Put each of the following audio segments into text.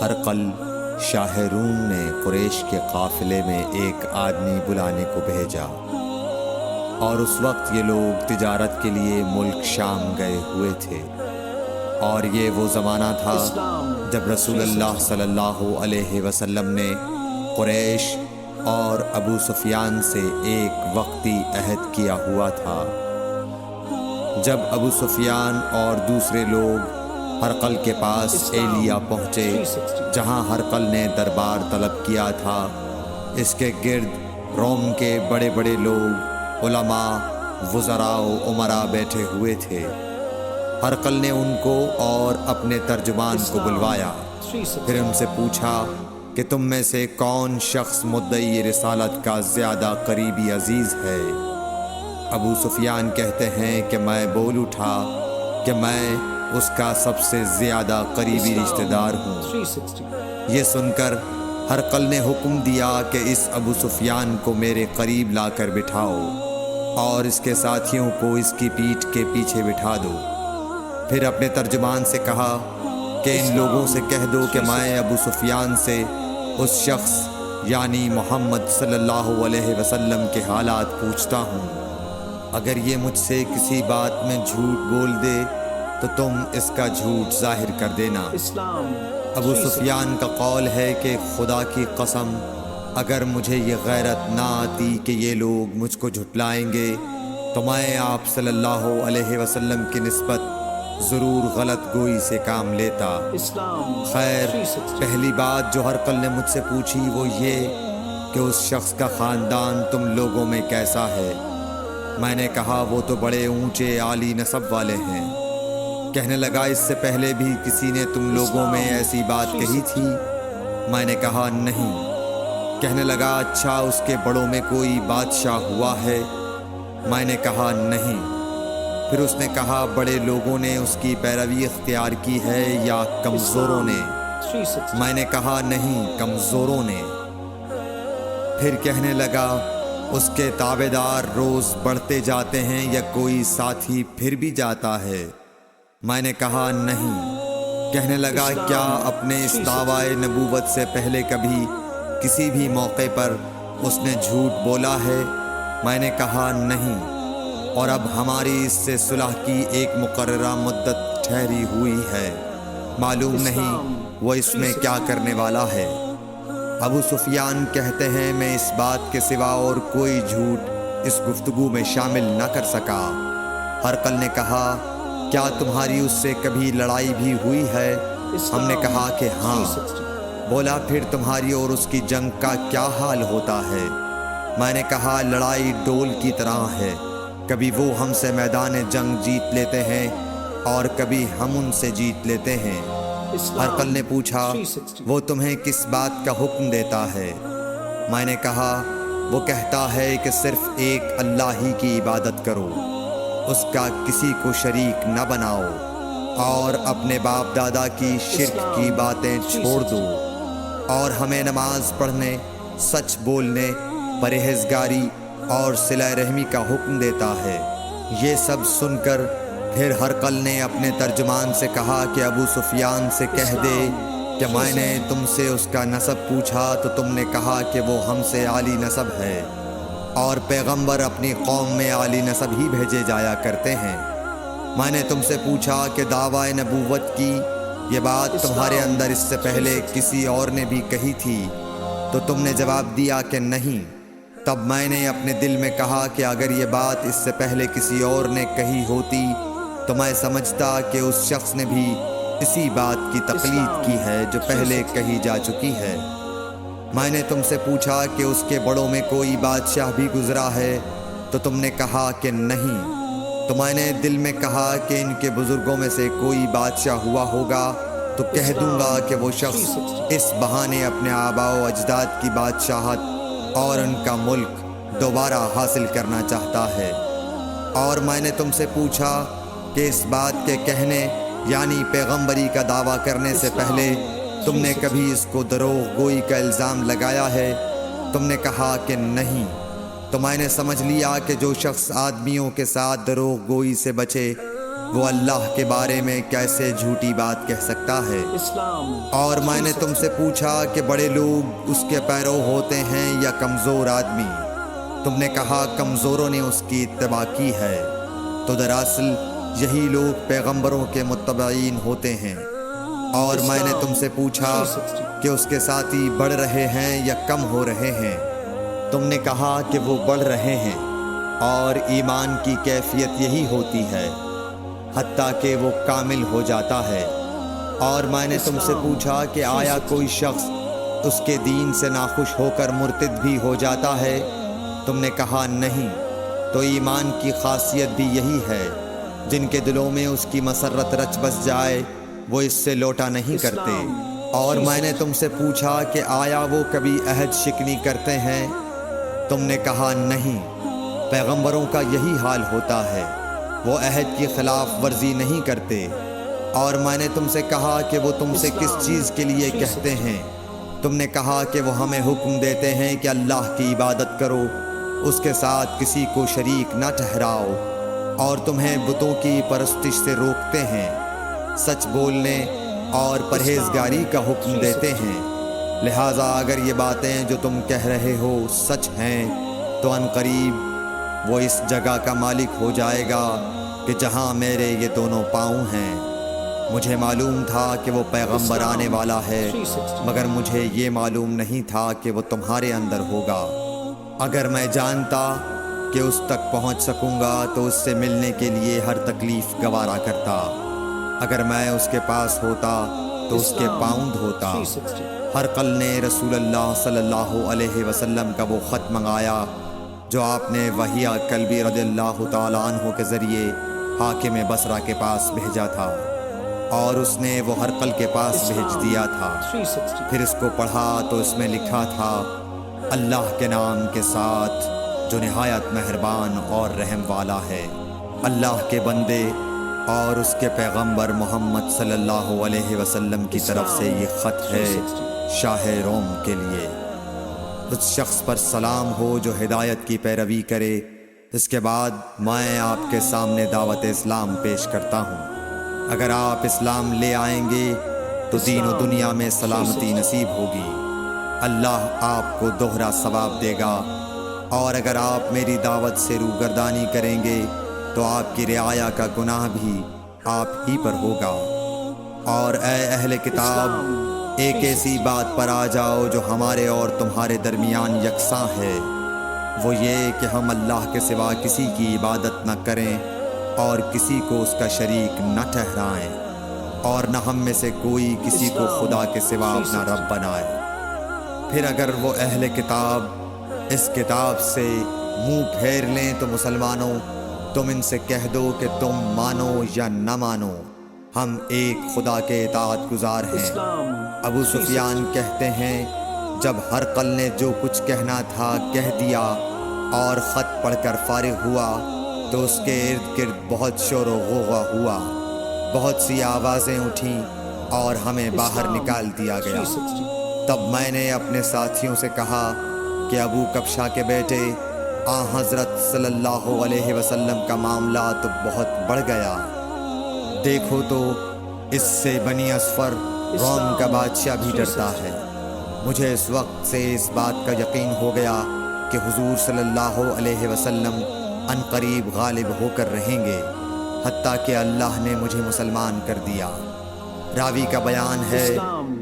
ہرقل شاہ روم نے قریش کے قافلے میں ایک آدمی بلانے کو بھیجا، اور اس وقت یہ لوگ تجارت کے لیے ملک شام گئے ہوئے تھے، اور یہ وہ زمانہ تھا جب رسول اللہ صلی اللہ علیہ وسلم نے قریش اور ابو سفیان سے ایک وقتی عہد کیا ہوا تھا۔ جب ابو سفیان اور دوسرے لوگ ہرقل کے پاس ایلیا پہنچے، جہاں ہرقل نے دربار طلب کیا تھا، اس کے گرد روم کے بڑے بڑے لوگ، علماء، وزراء و امراء بیٹھے ہوئے تھے۔ ہرقل نے ان کو اور اپنے ترجمان کو بلوایا، پھر ان سے پوچھا کہ تم میں سے کون شخص مدعی رسالت کا زیادہ قریبی عزیز ہے؟ ابو سفیان کہتے ہیں کہ میں بول اٹھا کہ میں اس کا سب سے زیادہ قریبی رشتہ دار ہوں۔ یہ سن کر ہرقل نے حکم دیا کہ اس ابو سفیان کو میرے قریب لا کر بٹھاؤ، اور اس کے ساتھیوں کو اس کی پیٹھ کے پیچھے بٹھا دو۔ پھر اپنے ترجمان سے کہا کہ ان لوگوں سے کہہ دو کہ میں ابو سفیان سے اس شخص یعنی محمد صلی اللہ علیہ وسلم کے حالات پوچھتا ہوں۔ اگر یہ مجھ سے کسی بات میں جھوٹ بول دے تو تم اس کا جھوٹ ظاہر کر دینا۔ ابو سفیان کا قول ہے کہ خدا کی قسم، اگر مجھے یہ غیرت نہ آتی کہ یہ لوگ مجھ کو جھٹلائیں گے تو میں آپ صلی اللہ علیہ وسلم کی نسبت ضرور غلط گوئی سے کام لیتا۔ خیر، پہلی بات جو ہرقل نے مجھ سے پوچھی وہ یہ کہ اس شخص کا خاندان تم لوگوں میں کیسا ہے؟ میں نے کہا وہ تو بڑے اونچے عالی نسب والے ہیں۔ کہنے لگا اس سے پہلے بھی کسی نے تم لوگوں میں ایسی بات کہی تھی؟ میں نے کہا نہیں۔ کہنے لگا اچھا اس کے بڑوں میں کوئی بادشاہ ہوا ہے؟ میں نے کہا نہیں۔ پھر اس نے کہا بڑے لوگوں نے اس کی پیروی اختیار کی ہے یا کمزوروں نے؟ میں نے کہا نہیں، کمزوروں نے۔ پھر کہنے لگا اس کے تابعدار روز بڑھتے جاتے ہیں یا کوئی ساتھی پھر بھی جاتا ہے؟ میں نے کہا نہیں۔ کہنے لگا کیا اپنے اس دعویٰ نبوت سے پہلے کبھی کسی بھی موقع پر اس نے جھوٹ بولا ہے؟ میں نے کہا نہیں، اور اب ہماری اس سے صلح کی ایک مقررہ مدت ٹھہری ہوئی ہے، معلوم نہیں وہ اس میں کیا کرنے والا ہے۔ ابو سفیان کہتے ہیں میں اس بات کے سوا اور کوئی جھوٹ اس گفتگو میں شامل نہ کر سکا۔ ہرقل نے کہا کیا تمہاری اس سے کبھی لڑائی بھی ہوئی ہے؟ ہم نے کہا کہ ہاں۔ بولا پھر تمہاری اور اس کی جنگ کا کیا حال ہوتا ہے؟ میں نے کہا لڑائی ڈول کی طرح ہے، کبھی وہ ہم سے میدان جنگ جیت لیتے ہیں اور کبھی ہم ان سے جیت لیتے ہیں۔ ہرقل نے پوچھا وہ تمہیں کس بات کا حکم دیتا ہے؟ میں نے کہا وہ کہتا ہے کہ صرف ایک اللہ ہی کی عبادت کرو، اس کا کسی کو شریک نہ بناؤ، اور اپنے باپ دادا کی شرک کی باتیں چھوڑ دو، اور ہمیں نماز پڑھنے، سچ بولنے، پرہیزگاری اور صلہ رحمی کا حکم دیتا ہے۔ یہ سب سن کر پھر ہرقل نے اپنے ترجمان سے کہا کہ ابو سفیان سے کہہ دے کہ میں نے تم سے اس کا نسب پوچھا تو تم نے کہا کہ وہ ہم سے عالی نسب ہے، اور پیغمبر اپنی قوم میں عالی نسب ہی بھیجے جایا کرتے ہیں۔ میں نے تم سے پوچھا کہ دعویٰ نبوت کی یہ بات تمہارے اندر اس سے پہلے کسی اور نے بھی کہی تھی؟ تو تم نے جواب دیا کہ نہیں۔ تب میں نے اپنے دل میں کہا کہ اگر یہ بات اس سے پہلے کسی اور نے کہی ہوتی تو میں سمجھتا کہ اس شخص نے بھی اسی بات کی تقلید کی ہے جو پہلے کہی جا چکی ہے۔ میں نے تم سے پوچھا کہ اس کے بڑوں میں کوئی بادشاہ بھی گزرا ہے تو تم نے کہا کہ نہیں۔ تو میں نے دل میں کہا کہ ان کے بزرگوں میں سے کوئی بادشاہ ہوا ہوگا تو کہہ دوں گا کہ وہ شخص اس بہانے اپنے آباء و اجداد کی بادشاہت اور ان کا ملک دوبارہ حاصل کرنا چاہتا ہے۔ اور میں نے تم سے پوچھا کہ اس بات کے کہنے یعنی پیغمبری کا دعویٰ کرنے سے پہلے تم نے کبھی اس کو دروغ گوئی کا الزام لگایا ہے؟ تم نے کہا کہ نہیں۔ تو میں نے سمجھ لیا کہ جو شخص آدمیوں کے ساتھ دروغ گوئی سے بچے وہ اللہ کے بارے میں کیسے جھوٹی بات کہہ سکتا ہے؟ اور میں نے تم سے پوچھا کہ بڑے لوگ اس کے پیرو ہوتے ہیں یا کمزور آدمی؟ تم نے کہا کمزوروں نے اس کی اتباع کی ہے۔ تو دراصل یہی لوگ پیغمبروں کے متبعین ہوتے ہیں۔ اور میں نے تم سے پوچھا کہ اس کے ساتھی بڑھ رہے ہیں یا کم ہو رہے ہیں؟ تم نے کہا کہ وہ بڑھ رہے ہیں، اور ایمان کی کیفیت یہی ہوتی ہے حتیٰ کہ وہ کامل ہو جاتا ہے۔ اور میں نے تم سے پوچھا کہ آیا کوئی شخص اس کے دین سے ناخوش ہو کر مرتد بھی ہو جاتا ہے؟ تم نے کہا نہیں۔ تو ایمان کی خاصیت بھی یہی ہے، جن کے دلوں میں اس کی مسرت رچ بس جائے وہ اس سے لوٹا نہیں کرتے۔ اور میں نے تم سے پوچھا کہ آیا وہ کبھی عہد شکنی کرتے ہیں؟ تم نے کہا نہیں۔ پیغمبروں کا یہی حال ہوتا ہے، وہ عہد کی خلاف ورزی نہیں کرتے۔ اور میں نے تم سے کہا کہ وہ تم سے کس چیز کے لیے کہتے ہیں؟ تم نے کہا کہ وہ ہمیں حکم دیتے ہیں کہ اللہ کی عبادت کرو، اس کے ساتھ کسی کو شریک نہ ٹھہراؤ، اور تمہیں بتوں کی پرستش سے روکتے ہیں، سچ بولنے اور پرہیزگاری کا حکم دیتے ہیں۔ لہٰذا اگر یہ باتیں جو تم کہہ رہے ہو سچ ہیں تو عنقریب وہ اس جگہ کا مالک ہو جائے گا کہ جہاں میرے یہ دونوں پاؤں ہیں۔ مجھے معلوم تھا کہ وہ پیغمبر آنے والا ہے، مگر مجھے یہ معلوم نہیں تھا کہ وہ تمہارے اندر ہوگا۔ اگر میں جانتا کہ اس تک پہنچ سکوں گا تو اس سے ملنے کے لیے ہر تکلیف گوارا کرتا۔ اگر میں اس کے پاس ہوتا تو اس کے پاؤں دھوتا۔ ہرقل نے رسول اللہ صلی اللہ علیہ وسلم کا وہ خط منگایا جو آپ نے وحیہ کلبی رضی اللہ تعالیٰ عنہ کے ذریعے حاکم بصرہ کے پاس بھیجا تھا، اور اس نے وہ ہرقل کے پاس بھیج دیا تھا۔ پھر اس کو پڑھا تو اس میں لکھا تھا، اللہ کے نام کے ساتھ جو نہایت مہربان اور رحم والا ہے۔ اللہ کے بندے اور اس کے پیغمبر محمد صلی اللہ علیہ وسلم کی طرف سے یہ خط ہے شاہ روم کے لیے۔ اس شخص پر سلام ہو جو ہدایت کی پیروی کرے۔ اس کے بعد میں آپ کے سامنے دعوت اسلام پیش کرتا ہوں۔ اگر آپ اسلام لے آئیں گے تو دین و دنیا میں سلامتی نصیب ہوگی، اللہ آپ کو دوہرا ثواب دے گا۔ اور اگر آپ میری دعوت سے روگردانی کریں گے تو آپ کی رعایا کا گناہ بھی آپ ہی پر ہوگا۔ اور اے اہل کتاب، ایک ایسی بات پر آ جاؤ جو ہمارے اور تمہارے درمیان یکساں ہے، وہ یہ کہ ہم اللہ کے سوا کسی کی عبادت نہ کریں اور کسی کو اس کا شریک نہ ٹھہرائیں، اور نہ ہم میں سے کوئی کسی کو خدا کے سوا اپنا رب بنائے۔ پھر اگر وہ اہل کتاب اس کتاب سے منہ پھیر لیں تو مسلمانوں، تم ان سے کہہ دو کہ تم مانو یا نہ مانو، ہم ایک خدا کے اطاعت گزار ہیں۔ ابو سفیان کہتے ہیں، جب ہرقل نے جو کچھ کہنا تھا کہہ دیا اور خط پڑھ کر فارغ ہوا تو اس کے ارد گرد بہت شور و غوغا ہوا، بہت سی آوازیں اٹھیں اور ہمیں باہر نکال دیا گیا۔ تب میں نے اپنے ساتھیوں سے کہا کہ ابو کبشہ کے بیٹے حضرت صلی اللہ علیہ وسلم کا معاملہ تو بہت بڑھ گیا۔ دیکھو تو اس سے بنی اصفر روم کا بادشاہ بھی ڈرتا ہے۔ مجھے اس وقت سے اس بات کا یقین ہو گیا کہ حضور صلی اللہ علیہ وسلم عنقریب غالب ہو کر رہیں گے، حتیٰ کہ اللہ نے مجھے مسلمان کر دیا۔ راوی کا بیان ہے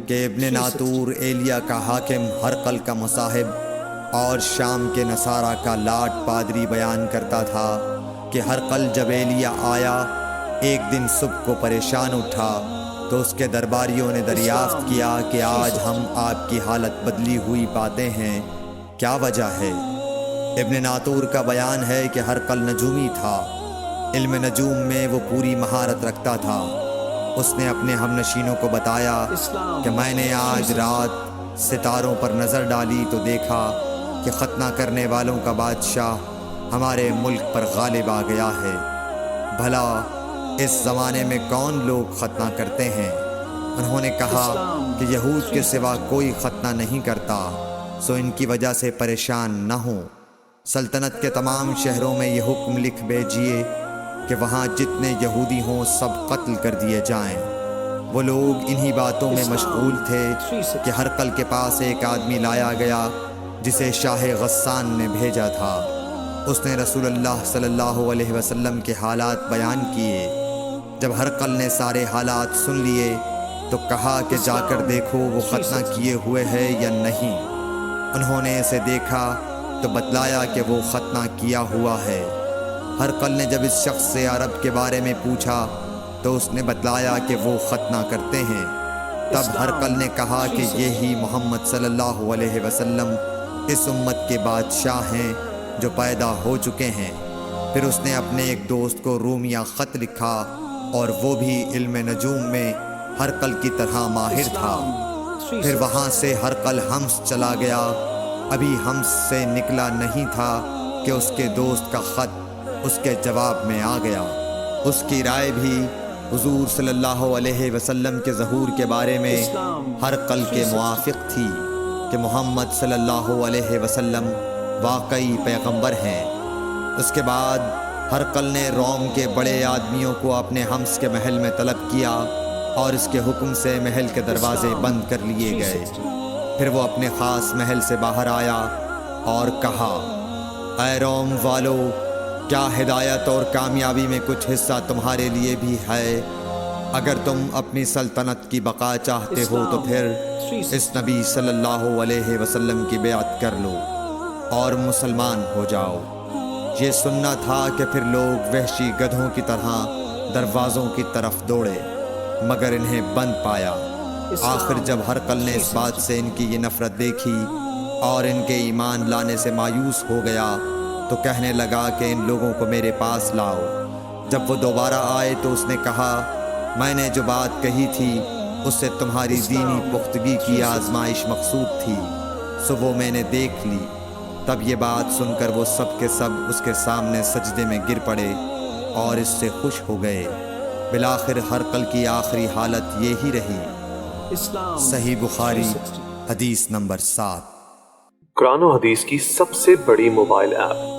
کہ ابن ناطور ایلیا کا حاکم ہرقل کا مصاحب اور شام کے نصارہ کا لاٹ پادری بیان کرتا تھا کہ ہرقل جب ایلیا آیا ایک دن صبح کو پریشان اٹھا تو اس کے درباریوں نے دریافت کیا کہ آج ہم آپ کی حالت بدلی ہوئی پاتے ہیں، کیا وجہ ہے؟ ابن ناطور کا بیان ہے کہ ہرقل نجومی تھا، علم نجوم میں وہ پوری مہارت رکھتا تھا۔ اس نے اپنے ہم نشینوں کو بتایا کہ میں نے آج رات ستاروں پر نظر ڈالی تو دیکھا کہ ختنہ کرنے والوں کا بادشاہ ہمارے ملک پر غالب آ گیا ہے۔ بھلا اس زمانے میں کون لوگ ختنہ کرتے ہیں؟ انہوں نے کہا کہ یہود کے سوا کوئی ختنہ نہیں کرتا، سو ان کی وجہ سے پریشان نہ ہوں۔ سلطنت کے تمام شہروں میں یہ حکم لکھ بھیجیے کہ وہاں جتنے یہودی ہوں سب قتل کر دیے جائیں۔ وہ لوگ انہی باتوں میں مشغول تھے کہ ہرقل کے پاس ایک آدمی لایا گیا جسے شاہ غسان نے بھیجا تھا۔ اس نے رسول اللہ صلی اللہ علیہ وسلم کے حالات بیان کیے۔ جب ہرقل نے سارے حالات سن لیے تو کہا کہ جا کر دیکھو وہ ختنہ کیے ہوئے ہے یا نہیں۔ انہوں نے اسے دیکھا تو بتلایا کہ وہ ختنہ کیا ہوا ہے۔ ہرقل نے جب اس شخص سے عرب کے بارے میں پوچھا تو اس نے بتلایا کہ وہ ختنہ کرتے ہیں۔ تب ہرقل نے کہا کہ یہی محمد صلی اللہ علیہ وسلم اس امت کے بادشاہ ہیں جو پیدا ہو چکے ہیں۔ پھر اس نے اپنے ایک دوست کو رومیہ خط لکھا اور وہ بھی علم نجوم میں ہرقل کی طرح ماہر تھا۔ پھر وہاں سے ہرقل حمص چلا گیا۔ ابھی حمص سے نکلا نہیں تھا کہ اس کے دوست کا خط اس کے جواب میں آ گیا۔ اس کی رائے بھی حضور صلی اللہ علیہ وسلم کے ظہور کے بارے میں ہرقل کے موافق تھی کہ محمد صلی اللہ علیہ وسلم واقعی پیغمبر ہیں۔ اس کے بعد ہرقل نے روم کے بڑے آدمیوں کو اپنے حمص کے محل میں طلب کیا اور اس کے حکم سے محل کے دروازے بند کر لیے گئے۔ پھر وہ اپنے خاص محل سے باہر آیا اور کہا، اے روم والو، کیا ہدایت اور کامیابی میں کچھ حصہ تمہارے لیے بھی ہے؟ اگر تم اپنی سلطنت کی بقا چاہتے ہو تو پھر اس نبی صلی اللہ علیہ وسلم کی بیعت کر لو اور مسلمان ہو جاؤ۔ یہ سننا تھا کہ پھر لوگ وحشی گدھوں کی طرح دروازوں کی طرف دوڑے مگر انہیں بند پایا۔ آخر جب ہرقل نے اس بات سے ان کی یہ نفرت دیکھی اور ان کے ایمان لانے سے مایوس ہو گیا تو کہنے لگا کہ ان لوگوں کو میرے پاس لاؤ۔ جب وہ دوبارہ آئے تو اس نے کہا، میں نے جو بات کہی تھی اس سے تمہاری دینی پختگی کی آزمائش مقصود تھی، سو وہ میں نے دیکھ لی۔ تب یہ بات سن کر وہ سب کے سب اس کے سامنے سجدے میں گر پڑے اور اس سے خوش ہو گئے۔ بالآخر ہرقل کی آخری حالت یہی رہی۔ صحیح بخاری حدیث نمبر 7۔ قرآن و حدیث کی سب سے بڑی موبائل ایپ